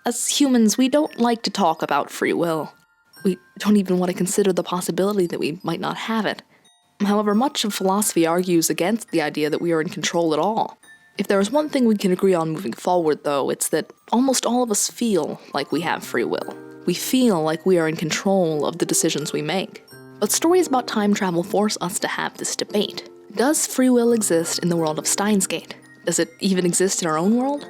As humans, we don't like to talk about free will. We don't even want to consider the possibility that we might not have it. However, much of philosophy argues against the idea that we are in control at all. If there is one thing we can agree on moving forward, though, it's that almost all of us feel like we have free will. We feel like we are in control of the decisions we make. But stories about time travel force us to have this debate. Does free will exist in the world of Steins Gate? Does it even exist in our own world?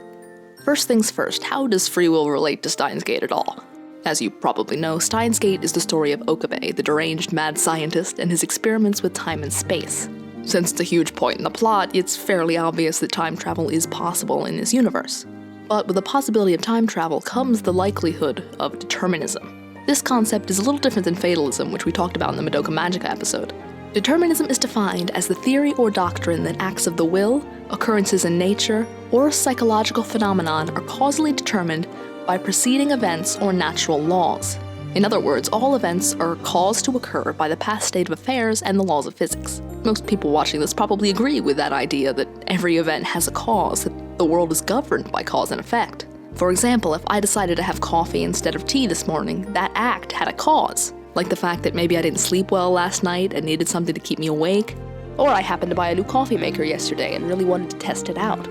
First things first, how does free will relate to Steins Gate at all? As you probably know, Steins Gate is the story of Okabe, the deranged mad scientist, and his experiments with time and space. Since it's a huge point in the plot, it's fairly obvious that time travel is possible in this universe. But with the possibility of time travel comes the likelihood of determinism. This concept is a little different than fatalism, which we talked about in the Madoka Magica episode. Determinism is defined as the theory or doctrine that acts of the will, occurrences in nature, or a psychological phenomenon are causally determined by preceding events or natural laws. In other words, all events are caused to occur by the past state of affairs and the laws of physics. Most people watching this probably agree with that idea that every event has a cause, that the world is governed by cause and effect. For example, if I decided to have coffee instead of tea this morning, that act had a cause. Like the fact that maybe I didn't sleep well last night and needed something to keep me awake, or I happened to buy a new coffee maker yesterday and really wanted to test it out.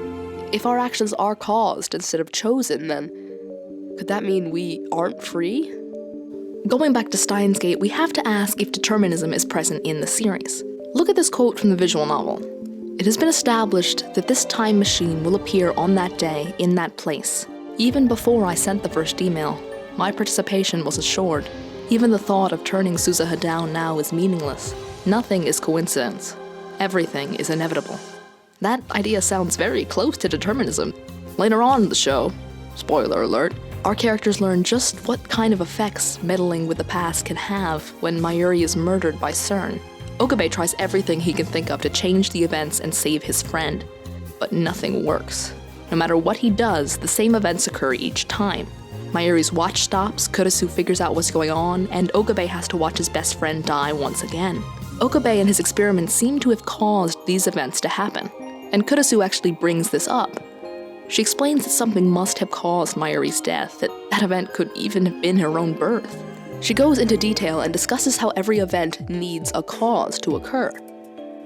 If our actions are caused instead of chosen, then could that mean we aren't free? Going back to Steins Gate, we have to ask if determinism is present in the series. Look at this quote from the visual novel. "It has been established that this time machine will appear on that day, in that place. Even before I sent the first email, my participation was assured. Even the thought of turning Suzuha down now is meaningless. Nothing is coincidence. Everything is inevitable." That idea sounds very close to determinism. Later on in the show, spoiler alert, our characters learn just what kind of effects meddling with the past can have when Mayuri is murdered by CERN. Okabe tries everything he can think of to change the events and save his friend, but nothing works. No matter what he does, the same events occur each time. Mayuri's watch stops, Kurisu figures out what's going on, and Okabe has to watch his best friend die once again. Okabe and his experiments seem to have caused these events to happen, and Kurisu actually brings this up. She explains that something must have caused Mayuri's death, that event could even have been her own birth. She goes into detail and discusses how every event needs a cause to occur.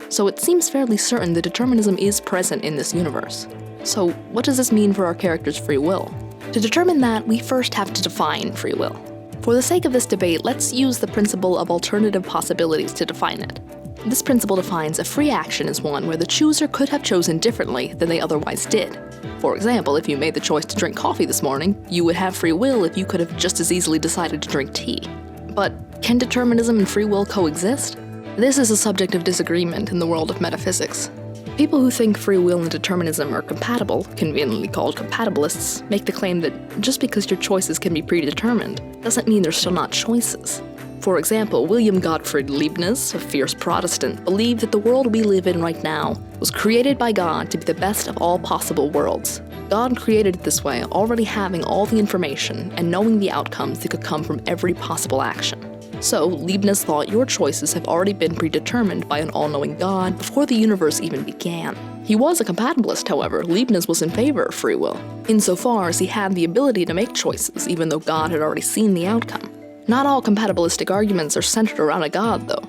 So it seems fairly certain that determinism is present in this universe. So what does this mean for our characters' free will? To determine that, we first have to define free will. For the sake of this debate, let's use the principle of alternative possibilities to define it. This principle defines a free action as one where the chooser could have chosen differently than they otherwise did. For example, if you made the choice to drink coffee this morning, you would have free will if you could have just as easily decided to drink tea. But can determinism and free will coexist? This is a subject of disagreement in the world of metaphysics. People who think free will and determinism are compatible, conveniently called compatibilists, make the claim that just because your choices can be predetermined doesn't mean they're still not choices. For example, William Gottfried Leibniz, a fierce Protestant, believed that the world we live in right now was created by God to be the best of all possible worlds. God created it this way, already having all the information and knowing the outcomes that could come from every possible action. So, Leibniz thought your choices have already been predetermined by an all-knowing God before the universe even began. He was a compatibilist, however. Leibniz was in favor of free will, insofar as he had the ability to make choices, even though God had already seen the outcome. Not all compatibilistic arguments are centered around a God, though.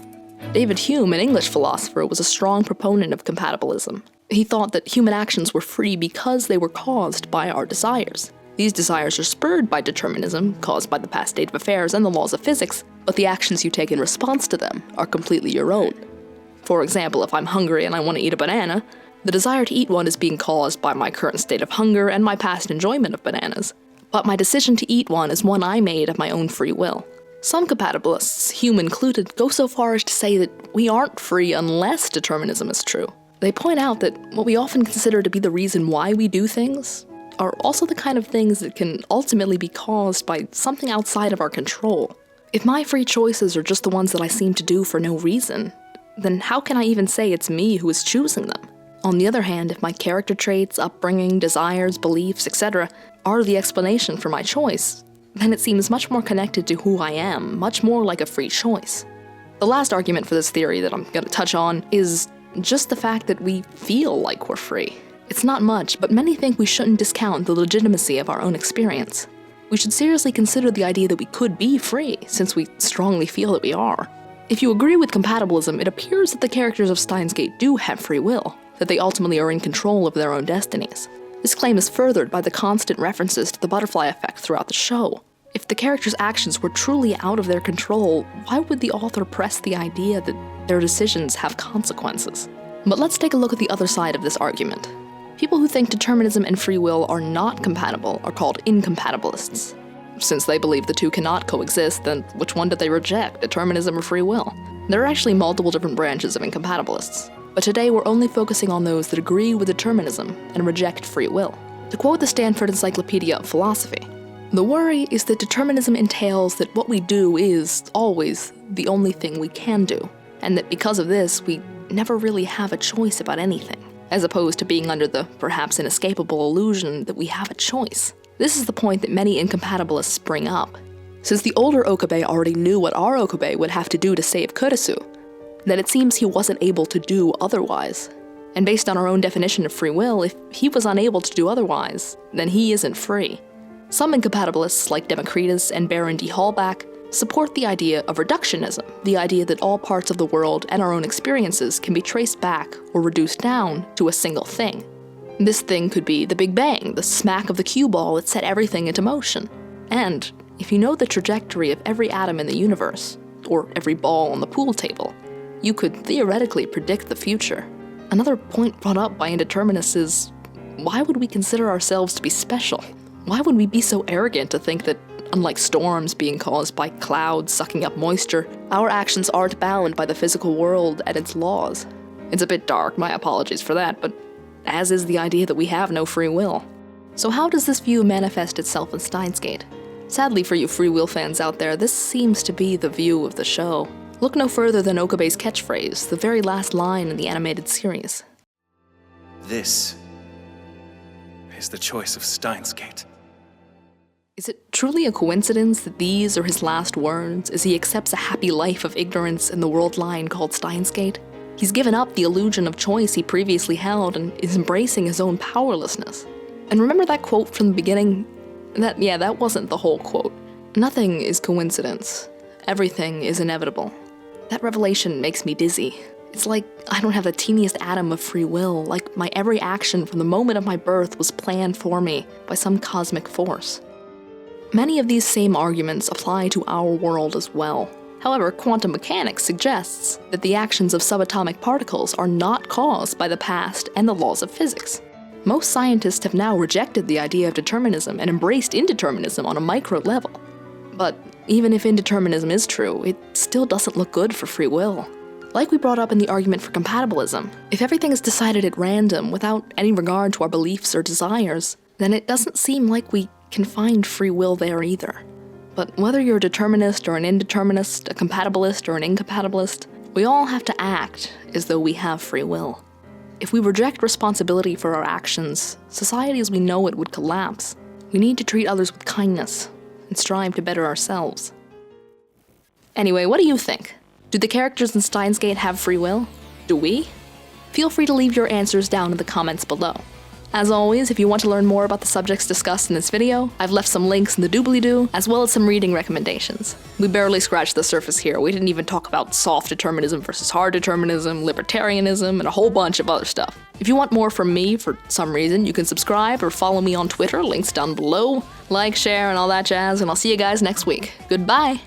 David Hume, an English philosopher, was a strong proponent of compatibilism. He thought that human actions were free because they were caused by our desires. These desires are spurred by determinism, caused by the past state of affairs and the laws of physics, but the actions you take in response to them are completely your own. For example, if I'm hungry and I want to eat a banana, the desire to eat one is being caused by my current state of hunger and my past enjoyment of bananas. But my decision to eat one is one I made of my own free will. Some compatibilists, Hume included, go so far as to say that we aren't free unless determinism is true. They point out that what we often consider to be the reason why we do things are also the kind of things that can ultimately be caused by something outside of our control. If my free choices are just the ones that I seem to do for no reason, then how can I even say it's me who is choosing them? On the other hand, if my character traits, upbringing, desires, beliefs, etc. are the explanation for my choice, then it seems much more connected to who I am, much more like a free choice. The last argument for this theory that I'm going to touch on is just the fact that we feel like we're free. It's not much, but many think we shouldn't discount the legitimacy of our own experience. we should seriously consider the idea that we could be free, since we strongly feel that we are. If you agree with compatibilism, it appears that the characters of Steins Gate do have free will, that they ultimately are in control of their own destinies. This claim is furthered by the constant references to the butterfly effect throughout the show. If the characters' actions were truly out of their control, why would the author press the idea that their decisions have consequences? But let's take a look at the other side of this argument. People who think determinism and free will are not compatible are called incompatibilists. Since they believe the two cannot coexist, then which one do they reject, determinism or free will? There are actually multiple different branches of incompatibilists, but today we're only focusing on those that agree with determinism and reject free will. To quote the Stanford Encyclopedia of Philosophy, "The worry is that determinism entails that what we do is, always, the only thing we can do, and that because of this, we never really have a choice about anything, as opposed to being under the perhaps inescapable illusion that we have a choice." This is the point that many incompatibilists bring up. Since the older Okabe already knew what our Okabe would have to do to save Kurisu, then it seems he wasn't able to do otherwise. And based on our own definition of free will, if he was unable to do otherwise, then he isn't free. Some incompatibilists, like Democritus and Baron D. Hallback, support the idea of reductionism, the idea that all parts of the world and our own experiences can be traced back or reduced down to a single thing. This thing could be the Big Bang, the smack of the cue ball that set everything into motion. And if you know the trajectory of every atom in the universe, or every ball on the pool table, you could theoretically predict the future. Another point brought up by indeterminists is, why would we consider ourselves to be special? Why would we be so arrogant to think that, unlike storms being caused by clouds sucking up moisture, our actions aren't bound by the physical world and its laws? It's a bit dark, my apologies for that, but as is the idea that we have no free will. So how does this view manifest itself in Steins Gate? Sadly for you free will fans out there, this seems to be the view of the show. Look no further than Okabe's catchphrase, the very last line in the animated series. This is the choice of Steins Gate. Is it truly a coincidence that these are his last words as he accepts a happy life of ignorance in the world line called Steins Gate? He's given up the illusion of choice he previously held and is embracing his own powerlessness. And remember that quote from the beginning? That wasn't the whole quote. Nothing is coincidence. Everything is inevitable. That revelation makes me dizzy. It's like I don't have the teeniest atom of free will, like my every action from the moment of my birth was planned for me by some cosmic force. Many of these same arguments apply to our world as well. However, quantum mechanics suggests that the actions of subatomic particles are not caused by the past and the laws of physics. Most scientists have now rejected the idea of determinism and embraced indeterminism on a micro level. But even if indeterminism is true, it still doesn't look good for free will. Like we brought up in the argument for compatibilism, if everything is decided at random without any regard to our beliefs or desires, then it doesn't seem like we can find free will there either. But whether you're a determinist or an indeterminist, a compatibilist or an incompatibilist, we all have to act as though we have free will. If we reject responsibility for our actions, society as we know it would collapse. We need to treat others with kindness and strive to better ourselves. Anyway, what do you think? Do the characters in Steins Gate have free will? Do we? Feel free to leave your answers down in the comments below. As always, if you want to learn more about the subjects discussed in this video, I've left some links in the doobly-doo, as well as some reading recommendations. We barely scratched the surface here. We didn't even talk about soft determinism versus hard determinism, libertarianism, and a whole bunch of other stuff. If you want more from me for some reason, you can subscribe or follow me on Twitter, links down below. Like, share, and all that jazz, and I'll see you guys next week. Goodbye!